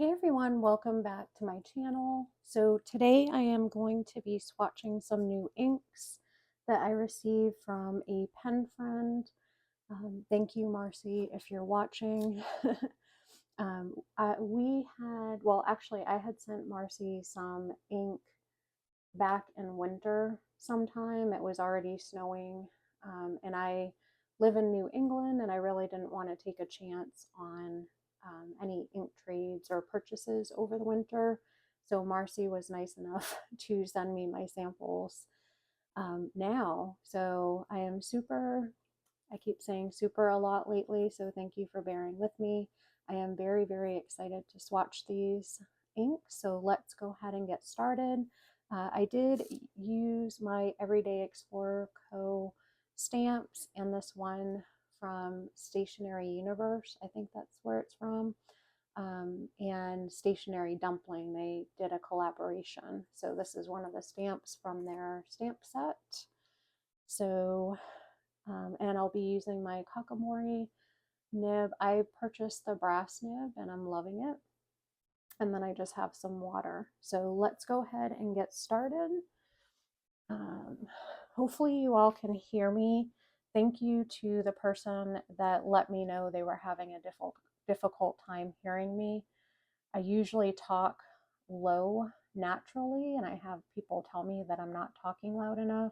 Hey everyone, welcome back to my channel. So today I am going to be swatching some new inks that I received from a pen friend. Thank you, Marcy, if you're watching. I had sent Marcy some ink back in winter sometime. It was already snowing, and I live in New England, and I really didn't want to take a chance on any ink trades or purchases over the winter. So Marcy was nice enough to send me my samples now. So I keep saying super a lot lately, so thank you for bearing with me. I am very, very excited to swatch these inks, so let's go ahead and get started. I did use my Everyday Explorer Co. stamps and this one from Stationery Universe. I think that's where it's from. And Stationery Dumpling. They did a collaboration. So this is one of the stamps from their stamp set. So, and I'll be using my Kakimori nib. I purchased the brass nib and I'm loving it. And then I just have some water. So let's go ahead and get started. Um, Hopefully you all can hear me. Thank you to the person that let me know they were having a difficult time hearing me. I usually talk low naturally, and I have people tell me that I'm not talking loud enough.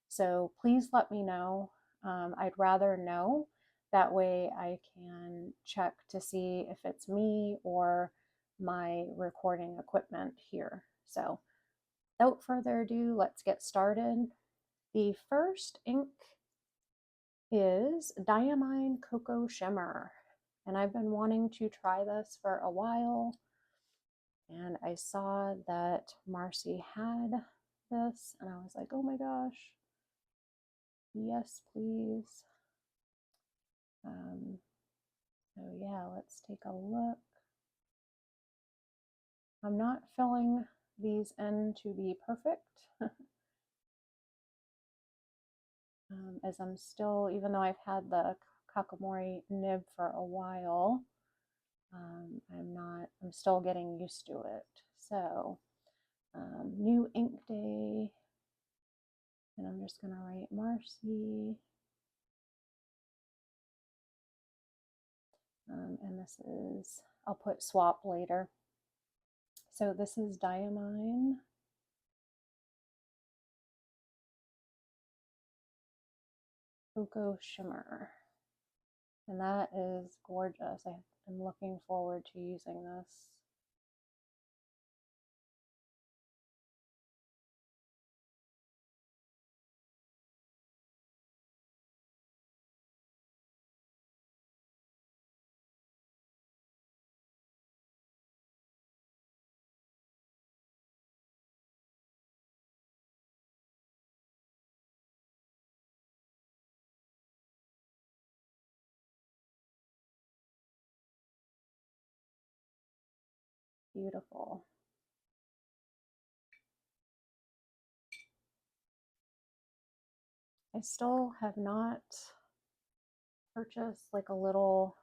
So please let me know. I'd rather know. That way I can check to see if it's me or my recording equipment here. So without further ado, let's get started. The first ink is Diamine Cocoa Shimmer. And I've been wanting to try this for a while. And I saw that Marcy had this, and I was like, oh my gosh, yes, please. So yeah, let's take a look. I'm not filling these in to be perfect, as I'm still, even though I've had the Kakimori nib for a while, I'm still getting used to it. So, new ink day, and I'm just gonna write Marcy. And this is, I'll put swap later. So this is Diamine. Cocoa Shimmer. And that is gorgeous. I'm looking forward to using this. Beautiful. I still have not purchased like a little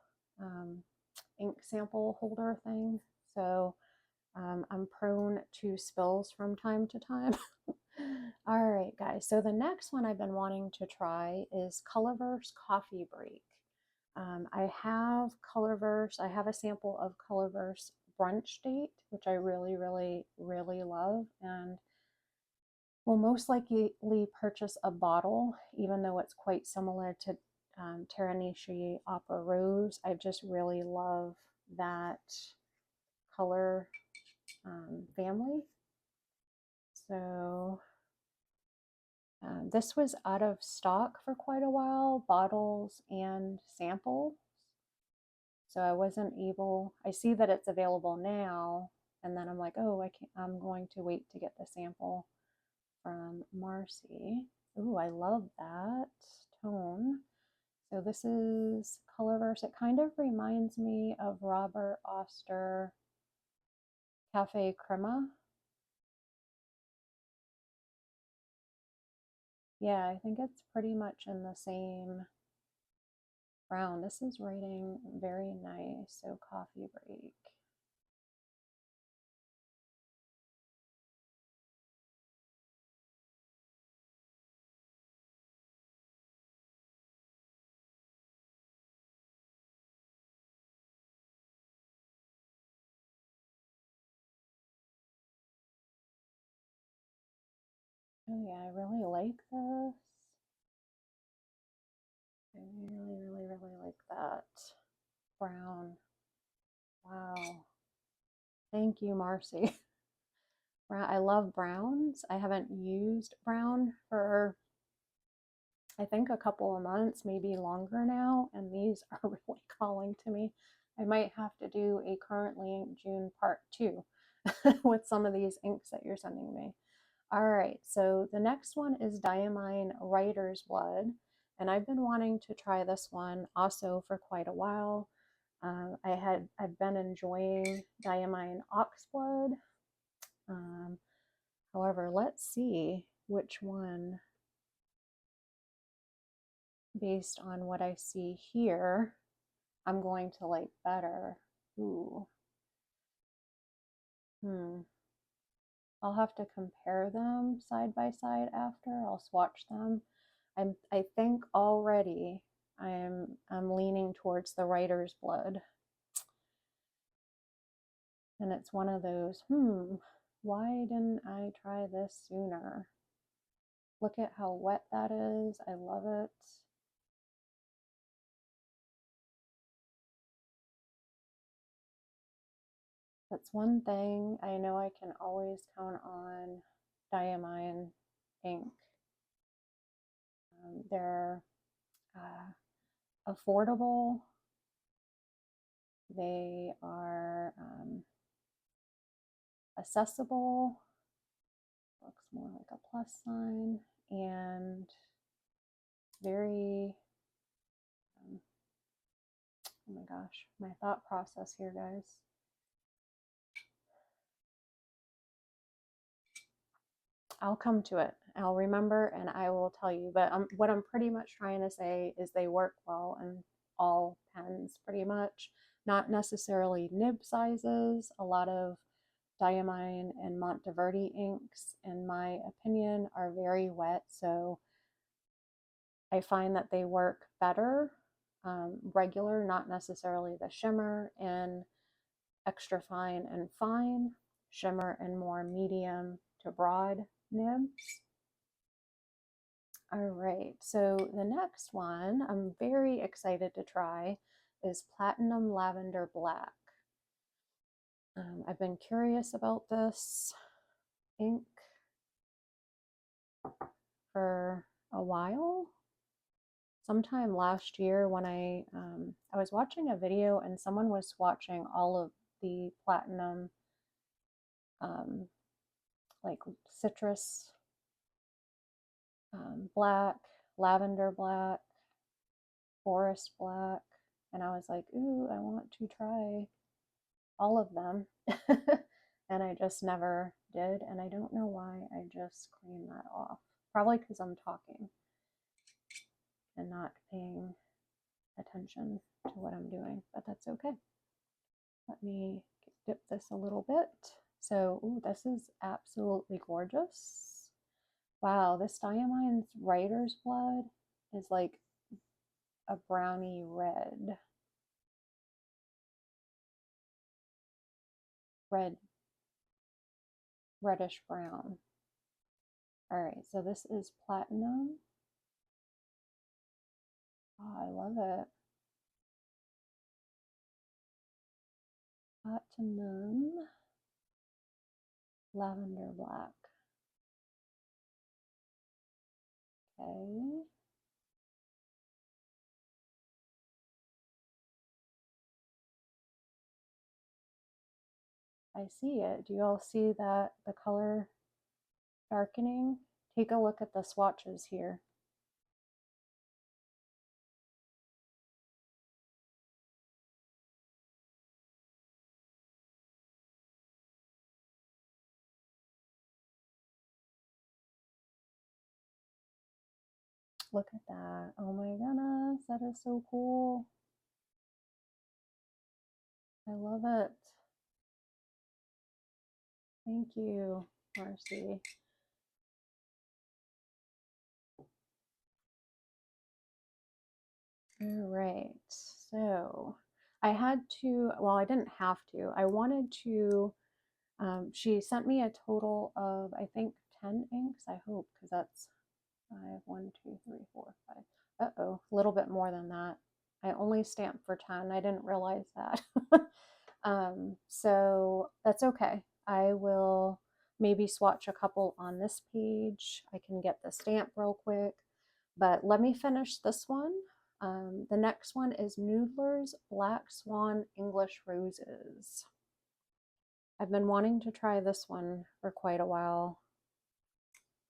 ink sample holder thing. So I'm prone to spills from time to time. All right, guys. So the next one I've been wanting to try is Colorverse Coffee Break. I have Colorverse. I have a sample of Colorverse Brunch Date, which I really, really, really love, and will most likely purchase a bottle, even though it's quite similar to Teranishi Opera Rose. I just really love that color family. So this was out of stock for quite a while, bottles and samples. So I wasn't able, I see that it's available now, and then I'm like, oh, I'm going to wait to get the sample from Marcy. Ooh, I love that tone. So this is Colorverse. It kind of reminds me of Robert Oster Cafe Crema. Yeah, I think it's pretty much in the same brown. This is writing very nice. So coffee break. Oh yeah, I really like this. I really like that brown. Wow. Thank you, Marcy. I love browns. I haven't used brown for I think a couple of months, maybe longer now, and these are really calling to me. I might have to do a Currently Inked June part 2 with some of these inks that you're sending me. All right, so the next one is Diamine Writer's Blood, and I've been wanting to try this one also for quite a while. I've been enjoying Diamine Oxblood. However, let's see which one, based on what I see here, I'm going to like better. Ooh. I'll have to compare them side by side after. I'll swatch them. I think already I'm leaning towards the Writer's Blood. And it's one of those, why didn't I try this sooner? Look at how wet that is. I love it. That's one thing I know I can always count on Diamine ink. They're affordable. They are accessible. Looks more like a plus sign, and very oh my gosh, my thought process here, guys. I'll come to it. I'll remember and I will tell you. But what I'm pretty much trying to say is they work well in all pens, pretty much. Not necessarily nib sizes. A lot of Diamine and Monteverdi inks, in my opinion, are very wet. So I find that they work better regular, not necessarily the shimmer, and extra fine and fine, shimmer and more medium to broad nibs. All right, so the next one I'm very excited to try is Platinum Lavender Black. I've been curious about this ink for a while. Sometime last year when I was watching a video and someone was swatching all of the platinum like citrus black, lavender black, forest black, and I was like, ooh, I want to try all of them. And I just never did, and I don't know why I just cleaned that off. Probably because I'm talking and not paying attention to what I'm doing, but that's okay. Let me dip this a little bit. So, ooh, this is absolutely gorgeous. Wow, this Diamine's Writer's Blood is like a brownie red. Reddish brown. All right, so this is platinum. Oh, I love it. Platinum lavender black. Okay. I see it. Do you all see that the color darkening? Take a look at the swatches here. Look at that. Oh my goodness, that is so cool. I love it. Thank you, Marcy. All right, so I had to, well, I didn't have to. I wanted to, she sent me a total of, I think, 10 inks, I hope, because that's 5, 1, 2, 3, 4, 5. Uh-oh, a little bit more than that. I only stamped for 10. I didn't realize that. So that's okay. I will maybe swatch a couple on this page. I can get the stamp real quick, but let me finish this one. The next one is Noodler's Black Swan English Roses. I've been wanting to try this one for quite a while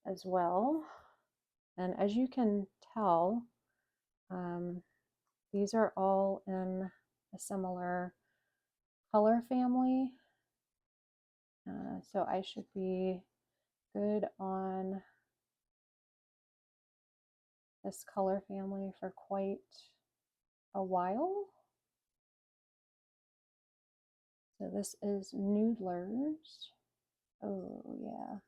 as well. And as you can tell, these are all in a similar color family. So I should be good on this color family for quite a while. So this is Noodler's. Oh yeah.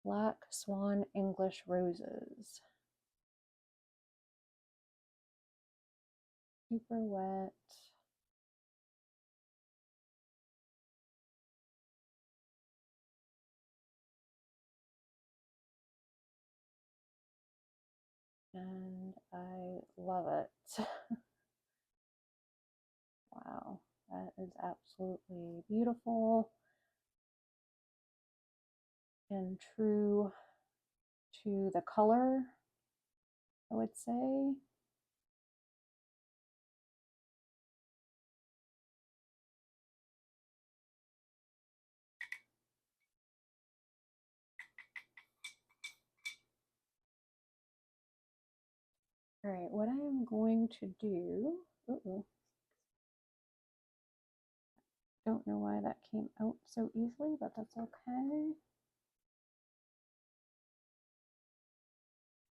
Black Swan English Roses. Super wet. And I love it. Wow, that is absolutely beautiful and true to the color, I would say. All right, what I am going to do, don't know why that came out so easily, but that's okay.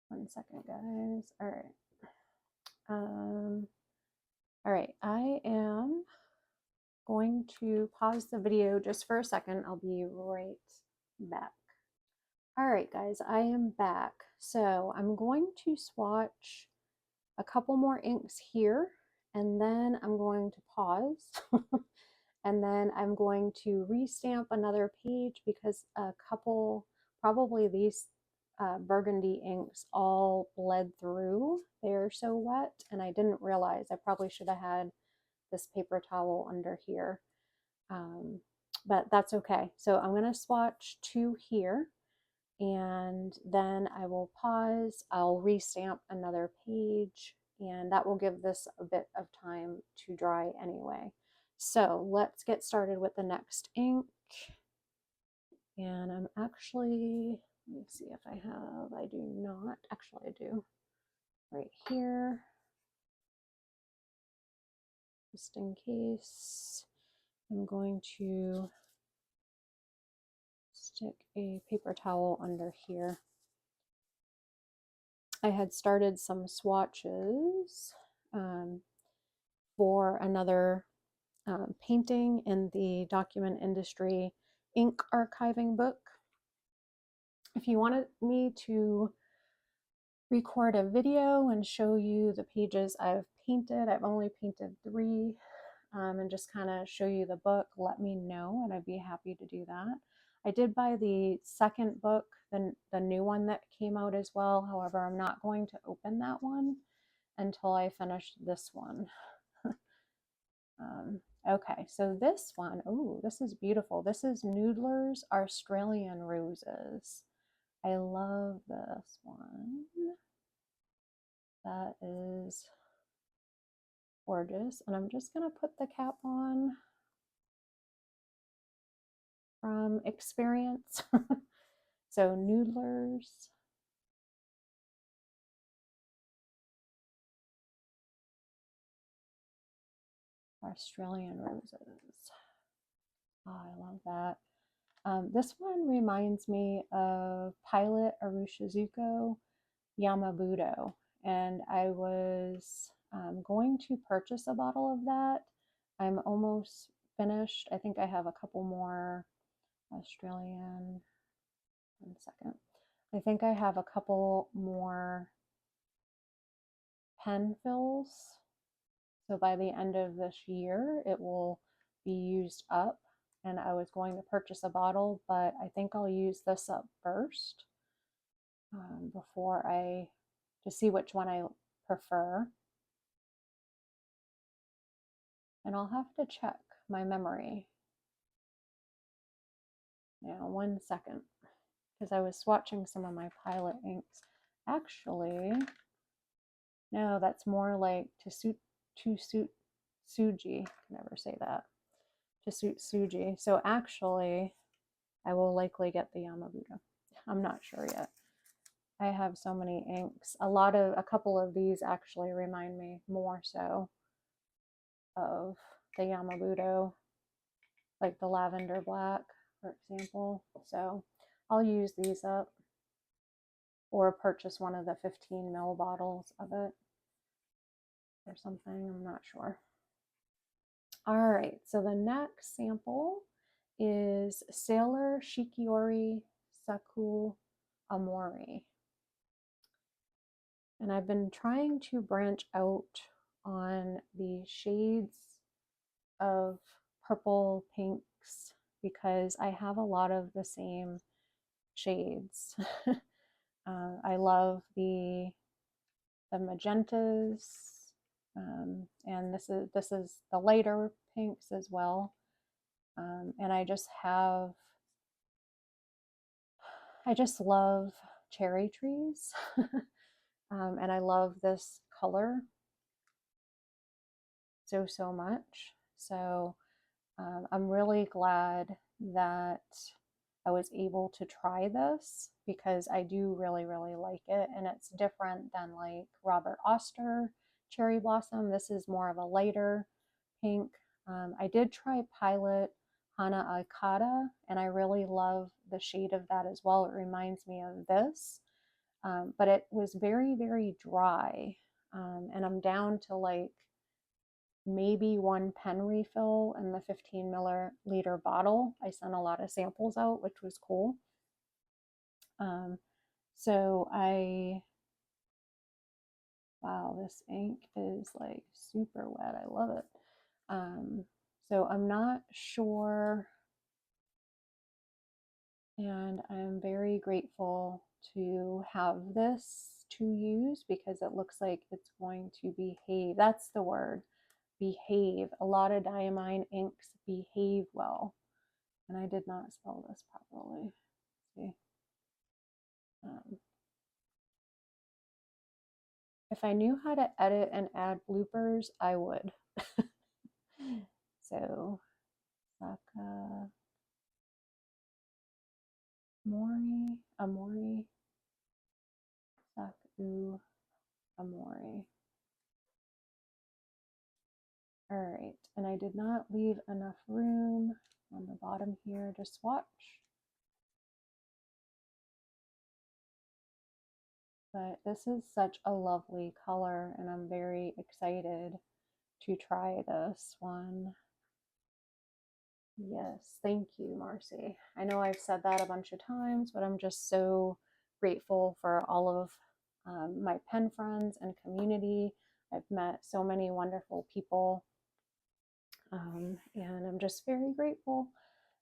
1 second, guys. All right. All right, I am going to pause the video just for a second. I'll be right back. All right, guys, I am back. So I'm going to swatch a couple more inks here, and then I'm going to pause. And then I'm going to restamp another page because a couple, probably these burgundy inks all bled through. They're so wet, and I didn't realize. I probably should have had this paper towel under here. But that's okay. So I'm going to swatch 2 here, and then I will pause. I'll restamp another page, and that will give this a bit of time to dry anyway. So let's get started with the next ink. And I'm actually, let me see if I have, I do not, actually I do, right here, just in case. I'm going to stick a paper towel under here. I had started some swatches for another painting in the document industry ink archiving book. If you wanted me to record a video and show you the pages I've painted, I've only painted 3, and just kind of show you the book, let me know and I'd be happy to do that. I did buy the second book, the new one that came out as well. However, I'm not going to open that one until I finish this one. Okay, so this one, oh, this is beautiful. This is Noodler's Australian Roses. I love this one. That is gorgeous. And I'm just going to put the cap on from experience. So Noodler's. Australian Roses. Oh, I love that. This one reminds me of Pilot Arushizuko Yamabudo, and I was going to purchase a bottle of that. I'm almost finished. I think I have a couple more Australian. 1 second. I think I have a couple more pen fills. So by the end of this year, it will be used up, and I was going to purchase a bottle, but I think I'll use this up first before to see which one I prefer. And I'll have to check my memory. Now, 1 second, because I was swatching some of my Pilot inks. Actually, no, that's more like to suit Suji. I can never say that. To suit Suji. So actually, I will likely get the Yamabudo. I'm not sure yet. I have so many inks. A couple of these actually remind me more so of the Yamabudo, like the lavender black, for example. So I'll use these up or purchase one of the 15 ml bottles of it or something. I'm not sure. All right, so the next sample is Sailor Shikiori Saku Amori. And I've been trying to branch out on the shades of purple pinks because I have a lot of the same shades. I love the magentas, and this is the lighter pinks as well. And I just love cherry trees. And I love this color so much. So I'm really glad that I was able to try this because I do really like it, and it's different than like Robert Oster Cherry Blossom. This is more of a lighter pink. I did try Pilot Hana Akata, and I really love the shade of that as well. It reminds me of this, but it was very dry, and I'm down to like maybe 1 pen refill in the 15 milliliter bottle. I sent a lot of samples out, which was cool. So wow, this ink is like super wet. I love it. So I'm not sure, and I'm very grateful to have this to use because it looks like it's going to behave. That's the word. Behave. A lot of diamine inks behave well. And I did not spell this properly. Let's see. If I knew how to edit and add bloopers, I would. So, Saka Amori, Saku Amori. All right, and I did not leave enough room on the bottom here to swatch. But this is such a lovely color, and I'm very excited to try this one. Yes, thank you, Marcy. I know I've said that a bunch of times, but I'm just so grateful for all of my pen friends and community. I've met so many wonderful people, and I'm just very grateful.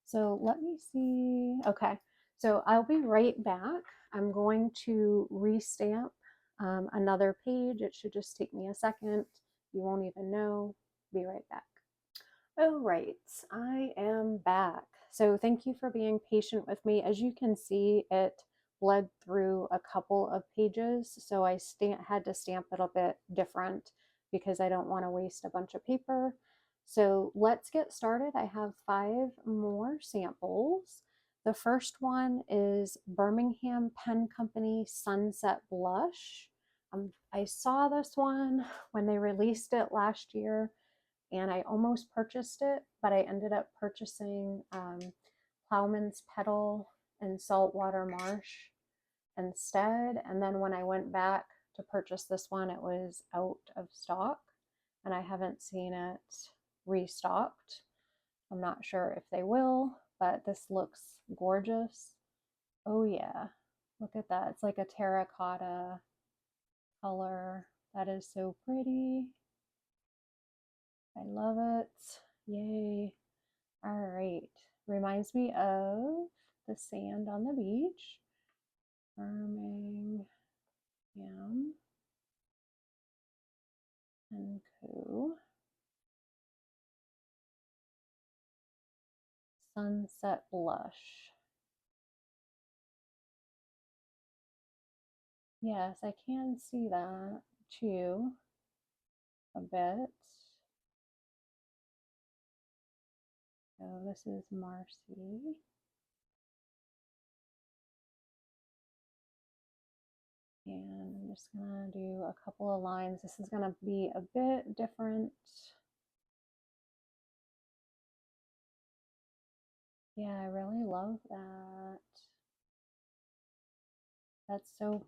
So let me see. Okay, so I'll be right back. I'm going to restamp another page. It should just take me a second. You won't even know. Be right back. All right, I am back. So thank you for being patient with me. As you can see, it bled through a couple of pages, so I had to stamp it a bit different because I don't want to waste a bunch of paper. So let's get started. I have 5 more samples. The first one is Birmingham Pen Company Sunset Blush. I saw this one when they released it last year, and I almost purchased it, but I ended up purchasing Plowman's Petal and Saltwater Marsh instead. And then when I went back to purchase this one, it was out of stock, and I haven't seen it restocked. I'm not sure if they will, but this looks gorgeous. Oh yeah, look at that. It's like a terracotta color. That is so pretty. I love it. Yay. All right. Reminds me of the sand on the beach. Birmingham and Co. Sunset Blush. Yes, I can see that too a bit. So this is Marcy. And I'm just gonna do a couple of lines. This is gonna be a bit different. Yeah, I really love that. That's so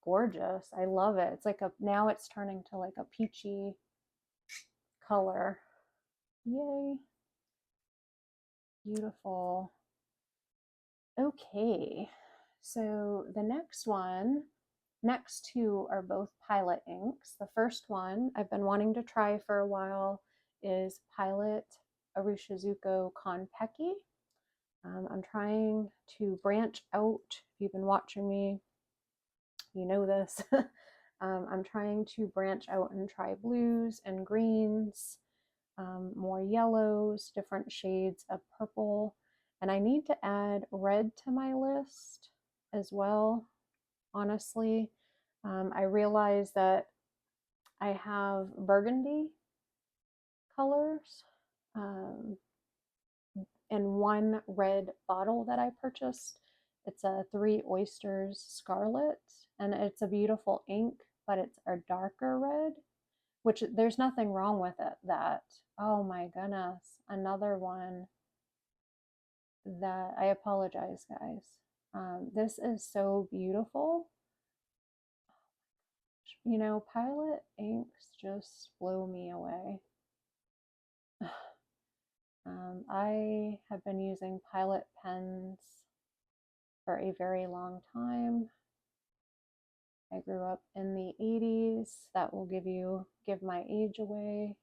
gorgeous. I love it. It's like now it's turning to like a peachy color. Yay. Beautiful. Okay. So the next two are both Pilot inks. The first one I've been wanting to try for a while is Pilot Arushizuko Konpeki. I'm trying to branch out. If you've been watching me, you know this. I'm trying to branch out and try blues and greens, more yellows, different shades of purple. And I need to add red to my list as well, honestly. I realize that I have burgundy colors in one red bottle that I purchased. It's a Three Oysters Scarlet, and it's a beautiful ink, but it's a darker red, which there's nothing wrong with it. That, oh my goodness, another one that I apologize, guys. This is so beautiful. You know, Pilot inks just blow me away. I have been using Pilot pens for a very long time. I grew up in the 80s. That will give my age away.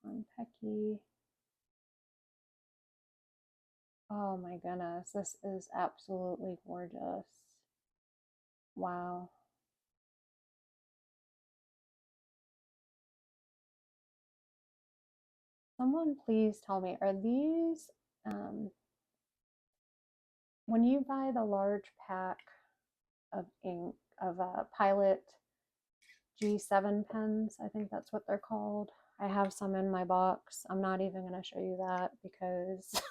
Konpeki. Oh my goodness, this is absolutely gorgeous. Wow. Someone please tell me, are these, when you buy the large pack of ink, of Pilot G7 pens, I think that's what they're called. I have some in my box. I'm not even going to show you that because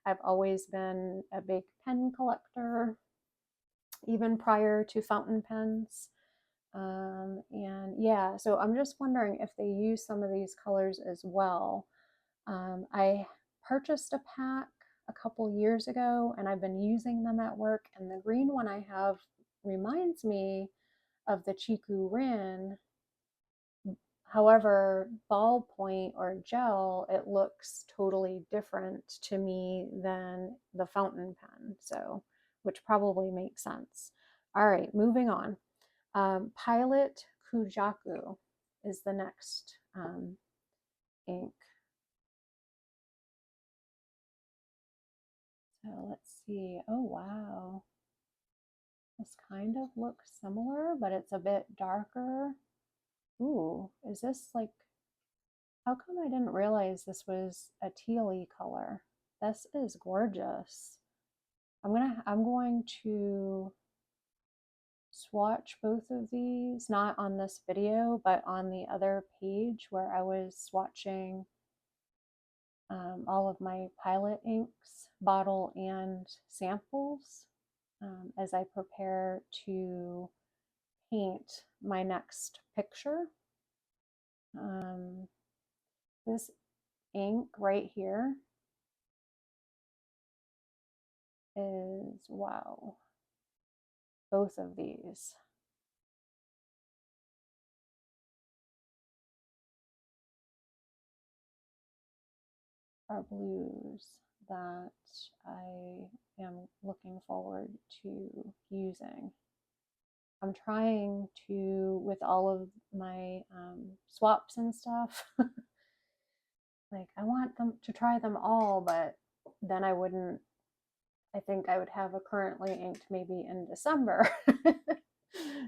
I've always been a big pen collector, even prior to fountain pens. And yeah, so I'm just wondering if they use some of these colors as well. I purchased a pack a couple years ago and I've been using them at work, and the green one I have reminds me of the Chiku Rin. However, ballpoint or gel, it looks totally different to me than the fountain pen, so which probably makes sense. All right, moving on. Pilot Kujaku is the next ink. So let's see. Oh, wow. This kind of looks similar, but it's a bit darker. Ooh, is this like, how come I didn't realize this was a tealy color? This is gorgeous. I'm going to swatch both of these, not on this video, but on the other page where I was swatching all of my Pilot inks, bottle and samples, as I prepare to paint my next picture. This ink right here is, wow, both of these are blues that I am looking forward to using. I'm trying to, with all of my swaps and stuff, like I want them to try them all, but then I wouldn't, I think I would have a currently inked maybe in December.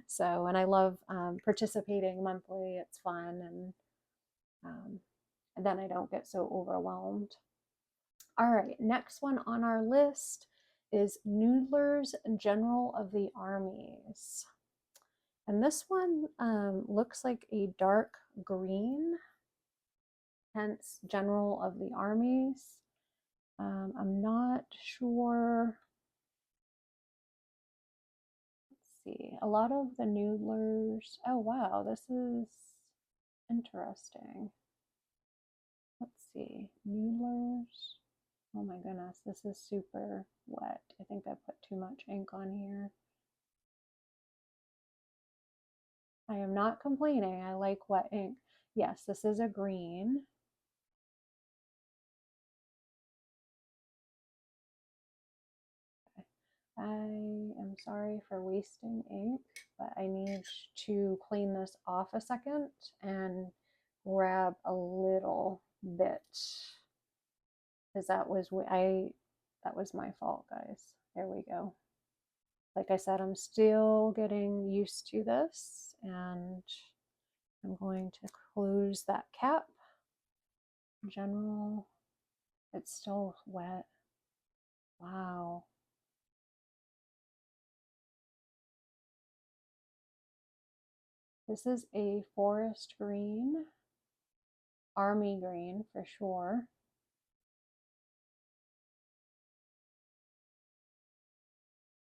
So, and I love participating monthly. It's fun, and then I don't get so overwhelmed. All right, next one on our list is Noodler's General of the Armies. And this one looks like a dark green, hence General of the Armies. I'm not sure. Let's see. A lot of the Noodlers. Oh, wow, this is interesting. Let's see. Noodlers. Oh my goodness, this is super wet. I think I put too much ink on here. I am not complaining. I like wet ink. Yes, this is a green. I am sorry for wasting ink, but I need to clean this off a second and grab a little bit because that was my fault, guys. There we go. Like I said, I'm still getting used to this, and I'm going to close that cap. General, it's still wet. Wow. This is a forest green, army green for sure.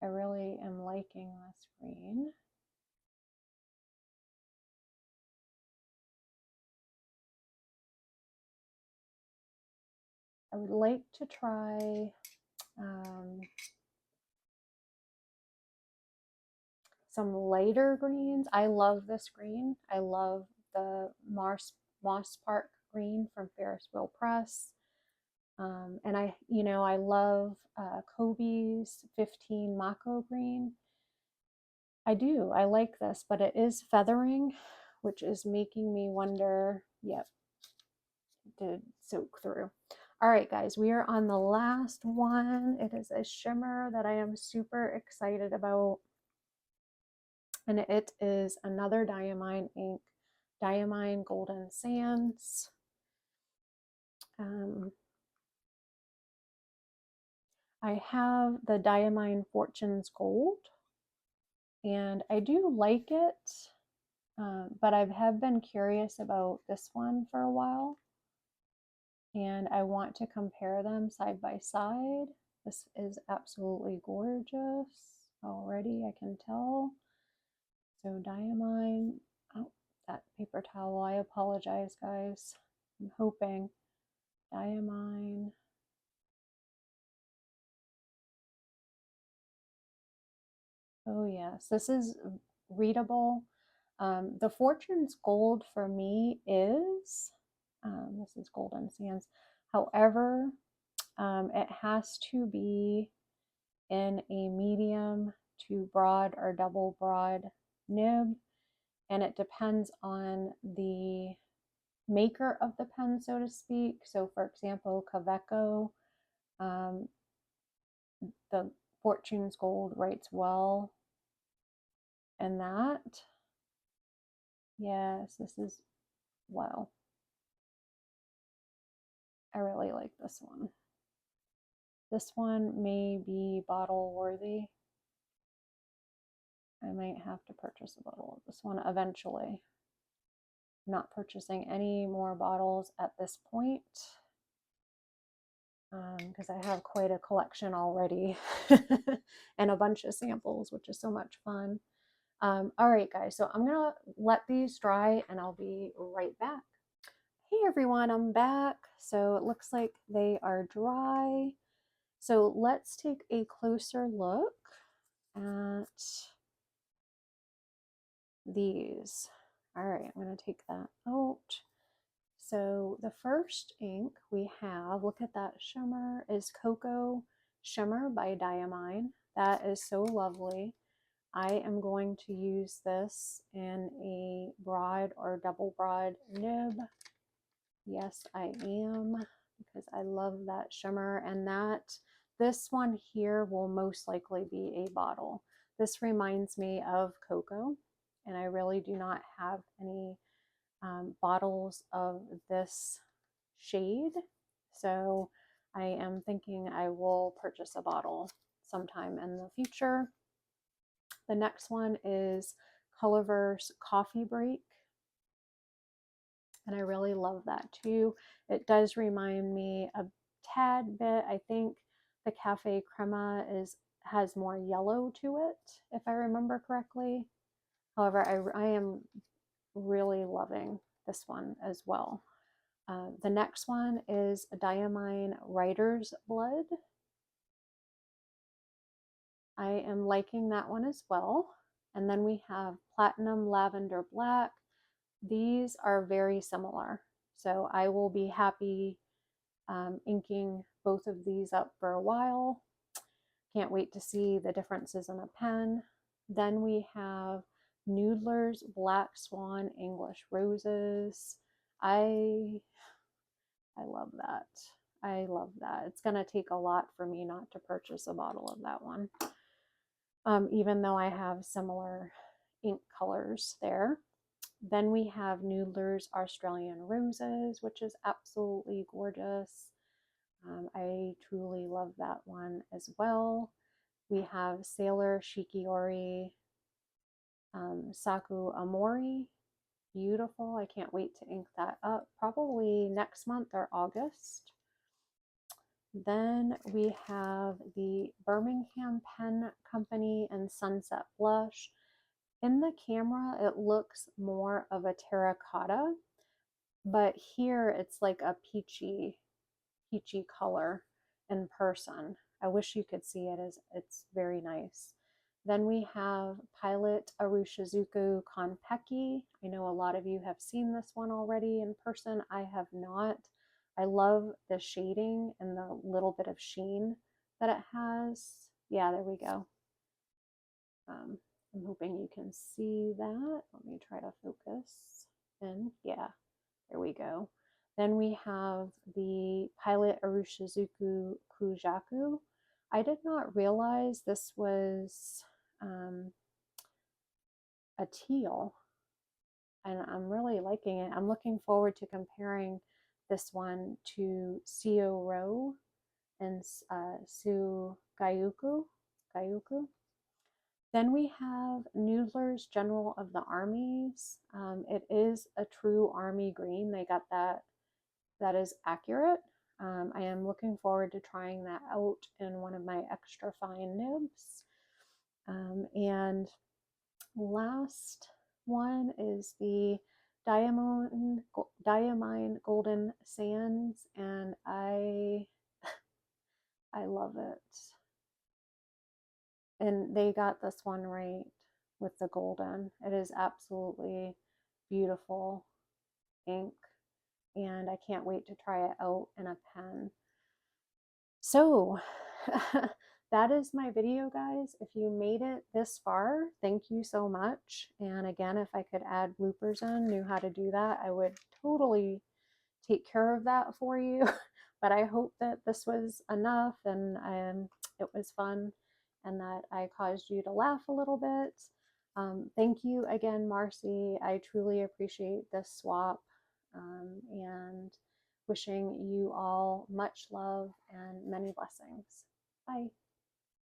I really am liking this green. I would like to try some lighter greens. I love this green. I love the Moss Park green from Ferris Wheel Press. And I love Kobe's 15 Mako green. I do. I like this, but it is feathering, which is making me wonder. Yep, did soak through. All right, guys, we are on the last one. It is a shimmer that I am super excited about. And it is another Diamine ink, Diamine Golden Sands. I have the Diamine Fortunes Gold, and I do like it, but I have been curious about this one for a while, and I want to compare them side by side. This is absolutely gorgeous already, I can tell. So Diamine, oh, that paper towel, I apologize, guys. I'm hoping. Diamine. Oh yes, this is readable. The Fortune's Gold for me is, this is Golden Sands. However, it has to be in a medium to broad or double broad nib, and it depends on the maker of the pen, so to speak. So for example, Kaweco, the Fortune's Gold writes well in that. Yes, this is, wow. I really like this one. This one may be bottle worthy. I might have to purchase a bottle of this one eventually. I'm not purchasing any more bottles at this point because I have quite a collection already and a bunch of samples, which is so much fun. All right, guys, so I'm gonna let these dry and I'll be right back. Hey everyone, I'm back. So it looks like they are dry. So let's take a closer look at these. All right, I'm going to take that out. So the first ink we have, look at that shimmer, is Cocoa Shimmer by Diamine. That is so lovely. I am going to use this in a broad or double broad nib. Yes, I am, because I love that shimmer, and this one here will most likely be a bottle. This reminds me of cocoa, and I really do not have any bottles of this shade. So I am thinking I will purchase a bottle sometime in the future. The next one is Colorverse Coffee Break, and I really love that too. It does remind me a tad bit. I think the Cafe Crema has more yellow to it, if I remember correctly. However, I am really loving this one as well. The next one is Diamine Writer's Blood. I am liking that one as well. And then we have Platinum Lavender Black. These are very similar. So I will be happy inking both of these up for a while. Can't wait to see the differences in a pen. Then we have Noodler's Black Swan English Roses. I love that. I love that. It's going to take a lot for me not to purchase a bottle of that one, even though I have similar ink colors there. Then we have Noodler's Australian Roses, which is absolutely gorgeous. I truly love that one as well. We have Sailor Shikiori Saku Amori. Beautiful. I can't wait to ink that up, probably next month or August. Then we have the Birmingham Pen Company and Sunset Blush. In the camera, it looks more of a terracotta, but here it's like a peachy color in person. I wish you could see it, as it's very nice. Then we have Pilot Arushizuku Konpeki. I know a lot of you have seen this one already in person. I have not. I love the shading and the little bit of sheen that it has. Yeah, there we go. I'm hoping you can see that. Let me try to focus in. Yeah, there we go. Then we have the Pilot Arushizuku Kujaku. I did not realize this was a teal, and I'm really liking it. I'm looking forward to comparing this one to Sio Ro and Su Gayuku. Then we have Noodler's General of the Armies. It is a true army green. They got that. That is accurate. I am looking forward to trying that out in one of my extra fine nibs. And last one is the Diamine Golden Sands, and I love it. And they got this one right with the golden. It is absolutely beautiful ink, and I can't wait to try it out in a pen. So that is my video, guys. If you made it this far, thank you so much. And again, if I could add bloopers in, knew how to do that, I would totally take care of that for you. But I hope that this was enough, and it was fun, and that I caused you to laugh a little bit. Thank you again, Marcy. I truly appreciate this swap, and wishing you all much love and many blessings. Bye.